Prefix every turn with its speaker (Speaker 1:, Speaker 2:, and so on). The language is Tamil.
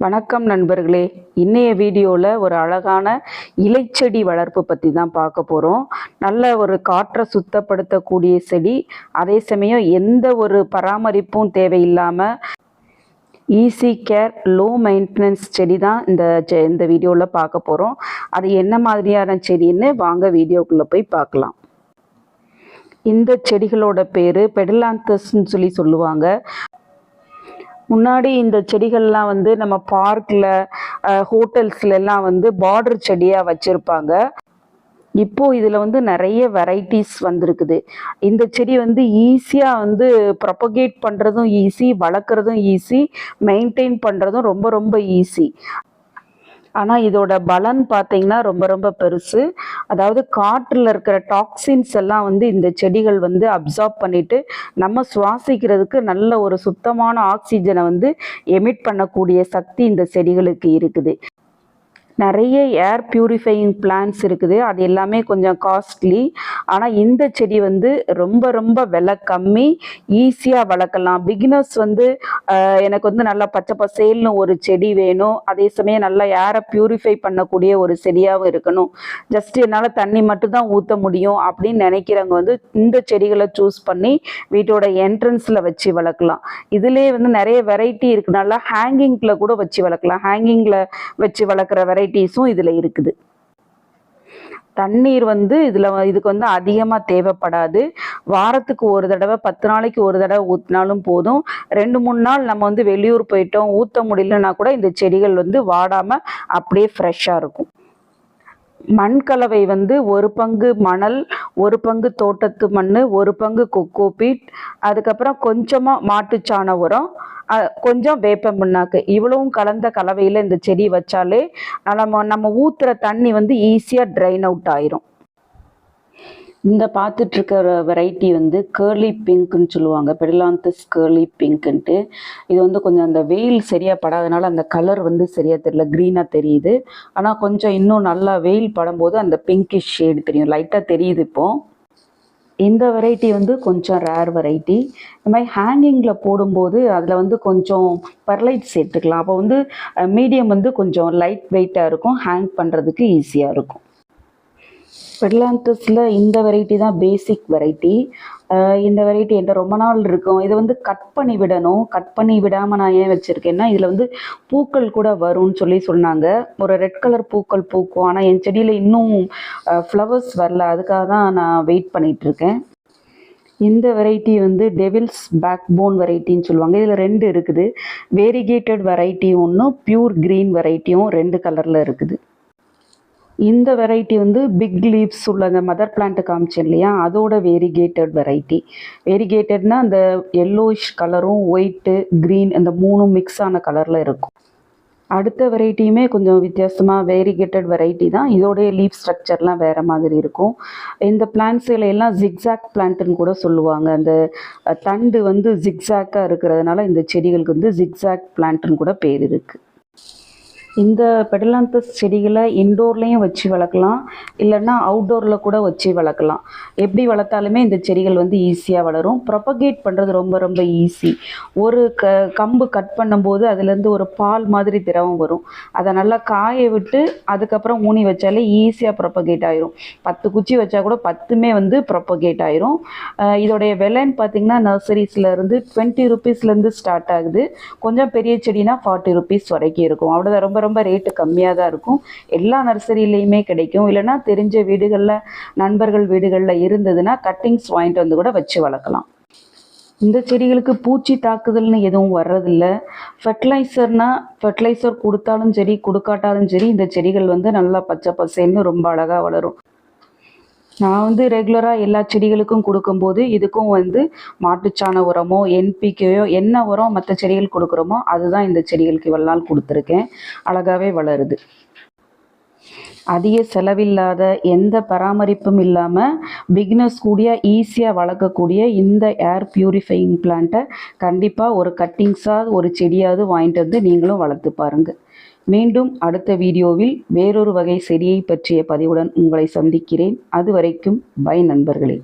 Speaker 1: வணக்கம் நண்பர்களே. இன்னைய வீடியோவில் ஒரு அழகான இலைச்செடி வளர்ப்பு பற்றி தான் பார்க்க போகிறோம். நல்ல ஒரு காற்றை சுத்தப்படுத்தக்கூடிய செடி, அதே சமயம் எந்த ஒரு பராமரிப்பும் தேவையில்லாமல் ஈஸி கேர் லோ மெயின்டெனன்ஸ் செடி தான் இந்த வீடியோவில் பார்க்க போகிறோம். அது என்ன மாதிரியான செடின்னு வாங்க வீடியோக்குள்ளே போய் பார்க்கலாம். இந்த செடிகளோட பேர் பெடிலாந்தஸ்ன்னு சொல்லுவாங்க. முன்னாடி இந்த செடிகள்லாம் நம்ம பார்க்கில் ஹோட்டல்ஸ்லாம் பார்டர் செடியாக வச்சுருப்பாங்க. இப்போது இதில் நிறைய வெரைட்டிஸ் வந்திருக்குது. இந்த செடி ஈஸியாக ப்ரொபகேட் பண்ணுறதும் ஈஸி, வளர்க்குறதும் ஈஸி, மெயின்டைன் பண்ணுறதும் ரொம்ப ரொம்ப ஈஸி. ஆனால் இதோட பலன் பார்த்தீங்கன்னா ரொம்ப ரொம்ப பெருசு. அதாவது காற்றில் இருக்கிற டாக்ஸின்ஸ் எல்லாம் இந்த செடிகள் அப்சார்ப் பண்ணிட்டு நம்ம சுவாசிக்கிறதுக்கு நல்ல ஒரு சுத்தமான ஆக்சிஜனை எமிட் பண்ணக்கூடிய சக்தி இந்த செடிகளுக்கு இருக்குது. நிறைய ஏர் பியூரிஃபையிங் பிளான்ட்ஸ் இருக்குது. அது எல்லாமே கொஞ்சம் காஸ்ட்லி. ஆனால் இந்த செடி ரொம்ப ரொம்ப விலை கம்மி, ஈஸியாக வளர்க்கலாம். பிகினர்ஸ் எனக்கு நல்லா பச்சை பசேல்னு ஒரு செடி வேணும், அதே சமயம் நல்லா ஏரை பியூரிஃபை பண்ணக்கூடிய ஒரு செடியாகவும் இருக்கணும், ஜஸ்ட் என்னால் தண்ணி மட்டும்தான் ஊற்ற முடியும் அப்படின்னு நினைக்கிறவங்க இந்த செடிகளை சூஸ் பண்ணி வீட்டோட என்ட்ரன்ஸில் வச்சு வளர்க்கலாம். இதிலே நிறைய வெரைட்டி இருக்குது. நல்லா ஹேங்கிங்கில் கூட வச்சு வளர்க்கலாம். ஹேங்கிங்கில் வச்சு வளர்க்குற வெரைட்டி இதில் இருக்குது. தண்ணீர் இதுக்கு அதிகமாக தேவைப்படாது. வாரத்துக்கு ஒரு தடவை, 10 நாளைக்கு ஒரு தடவை ஊற்றினாலும் போதும். 2-3 நாள் நம்ம வெளியூர் போயிட்டோம், ஊற்ற முடியலன்னா கூட இந்த செடிகள் வாடாமல் அப்படியே ஃப்ரெஷ்ஷாக இருக்கும். மண் கலவை 1 பங்கு மணல், 1 பங்கு தோட்டத்து மண், 1 பங்கு கொக்கோபீட், அதுக்கப்புறம் கொஞ்சமாக மாட்டுச்சாண உரம், கொஞ்சம் வேப்ப புண்ணாக்கு, இவ்வளவும் கலந்த கலவையில் இந்த செடி வச்சாலே நம்ம ஊற்றுற தண்ணி ஈஸியாக ட்ரைன் அவுட் ஆயிரும். இந்த பார்த்துட்ருக்கிற வெரைட்டி கேர்லி பிங்க்னு சொல்லுவாங்க. பெடிலாந்தஸ் கேர்லி பிங்க்ன்ட்டு. இது கொஞ்சம் அந்த வெயில் சரியாக படாதனால அந்த கலர் சரியாக தெரியல, க்ரீனாக தெரியுது. ஆனால் கொஞ்சம் இன்னும் நல்லா வெயில் படும்போது அந்த பிங்கிஷ் ஷேடு தெரியும், லைட்டாக தெரியுது. இப்போது இந்த வெரைட்டி கொஞ்சம் ரேர் வெரைட்டி. இந்த மாதிரி ஹேங்கிங்கில் போடும்போது அதில் கொஞ்சம் பெர்லைட் சேர்த்துக்கலாம். அப்போ மீடியம் கொஞ்சம் லைட் வெயிட்டாக இருக்கும், ஹேங் பண்ணுறதுக்கு ஈஸியாக இருக்கும். பெடிலாந்தஸில் இந்த வெரைட்டி தான் பேசிக் வெரைட்டி. இந்த வெரைட்டி என்கிட்ட ரொம்ப நாள் இருக்கும். இதை கட் பண்ணி விடணும். கட் பண்ணி விடாமல் நான் ஏன் வச்சுருக்கேன்னா, இதில் பூக்கள் கூட வரும்னு சொன்னாங்க. ஒரு ரெட் கலர் பூக்கள் பூக்கும். ஆனால் என் செடியில் இன்னும் ஃப்ளவர்ஸ் வரல, அதுக்காக தான் நான் வெயிட் பண்ணிகிட்ருக்கேன். இந்த வெரைட்டி டெவில்ஸ் பேக் போன் வெரைட்டின்னு சொல்லுவாங்க. இதில் 2 இருக்குது. வேரிகேட்டட் வெரைட்டி ஒன்று, பியூர் க்ரீன் வெரைட்டியும் 2 கலரில் இருக்குது. இந்த வெரைட்டி பிக் லீவ்ஸ் உள்ள அந்த மதர் பிளான்ட்டு காமிச்சேன் இல்லையா, அதோட வேரிகேட்டட் வெரைட்டி. வேரிகேட்டட்னா அந்த எல்லோயிஷ் கலரும் ஒயிட்டு க்ரீன் அந்த 3 மிக்ஸ் ஆன கலரில் இருக்கும். அடுத்த வெரைட்டியுமே கொஞ்சம் வித்தியாசமாக வேரிகேட்டட் வெரைட்டி தான். இதோடைய லீஃப் ஸ்ட்ரக்சர்லாம் வேறு மாதிரி இருக்கும். இந்த பிளான்ட்ஸில் எல்லாம் ஜிக்ஸாக் பிளான்ட்டுன்னு கூட சொல்லுவாங்க. அந்த தண்டு ஜிக்ஸாக்காக இருக்கிறதுனால இந்த செடிகளுக்கு ஜிக்ஸாக் பிளான்ட்டுன்னு கூட பேர் இருக்குது. இந்த பெடிலாந்தஸ் செடிகளை இன்டோர்லேயும் வச்சு வளர்க்கலாம், இல்லைன்னா அவுட்டோரில் கூட வச்சு வளர்க்கலாம். எப்படி வளர்த்தாலுமே இந்த செடிகள் ஈஸியாக வளரும். ப்ரொபகேட் பண்ணுறது ரொம்ப ரொம்ப ஈஸி. ஒரு கம்பு கட் பண்ணும்போது அதுலேருந்து ஒரு பால் மாதிரி திரவம் வரும். அதை நல்லா காய விட்டு அதுக்கப்புறம் ஊனி வச்சாலே ஈஸியாக ப்ரொபகேட் ஆயிரும். 10 குச்சி வச்சா கூட 10மே ப்ரொபகேட் ஆயிரும். இதோடைய விலைன்னு பார்த்திங்கன்னா நர்சரிஸ்லேருந்து 20 ரூபீஸ்லேருந்து ஸ்டார்ட் ஆகுது. கொஞ்சம் பெரிய செடினா 40 ரூபீஸ் வரைக்கும் இருக்கும். அவ்வளோதான், ரொம்ப ரொம்ப ரேட்டு கம்மியாக தான் இருக்கும். எல்லா நர்சரியிலையுமே கிடைக்கும். இல்லைன்னா தெரிஞ்ச வீடுகளில், நண்பர்கள் வீடுகளில் இருந்ததுன்னா கட்டிங்ஸ் வாங்கிட்டு கூட வச்சு வளர்க்கலாம். இந்த செடிகளுக்கு பூச்சி தாக்குதல்னு எதுவும் வர்றதில்லை. ஃபெர்டிலைசர் கொடுத்தாலும் சரி கொடுக்காட்டாலும் சரி இந்த செடிகள் நல்லா பச்சை பசேல்னு ரொம்ப அழகாக வளரும். நான் ரெகுலராக எல்லா செடிகளுக்கும் கொடுக்கும்போது இதுக்கும் மாட்டுச்சாண உரமோ NPKயோ என்ன உரம் மற்ற செடிகள் கொடுக்குறோமோ அதுதான் இந்த செடிகளுக்கு இவ்வளோ நாள் கொடுத்துருக்கேன். அழகாகவே வளருது. அதிக செலவில்லாத, எந்த பராமரிப்பும் இல்லாமல் பிகினர்ஸ் கூடிய ஈஸியாக வளர்க்கக்கூடிய இந்த ஏர் பியூரிஃபையிங் பிளான்ட்டை கண்டிப்பாக ஒரு கட்டிங்ஸாக ஒரு செடியாவது வாங்கிட்டு நீங்களும் வளர்த்து பாருங்கள். மீண்டும் அடுத்த வீடியோவில் வேறொரு வகை செடியை பற்றிய பதிவுடன் உங்களை சந்திக்கிறேன். அதுவரைக்கும் பை நண்பர்களே.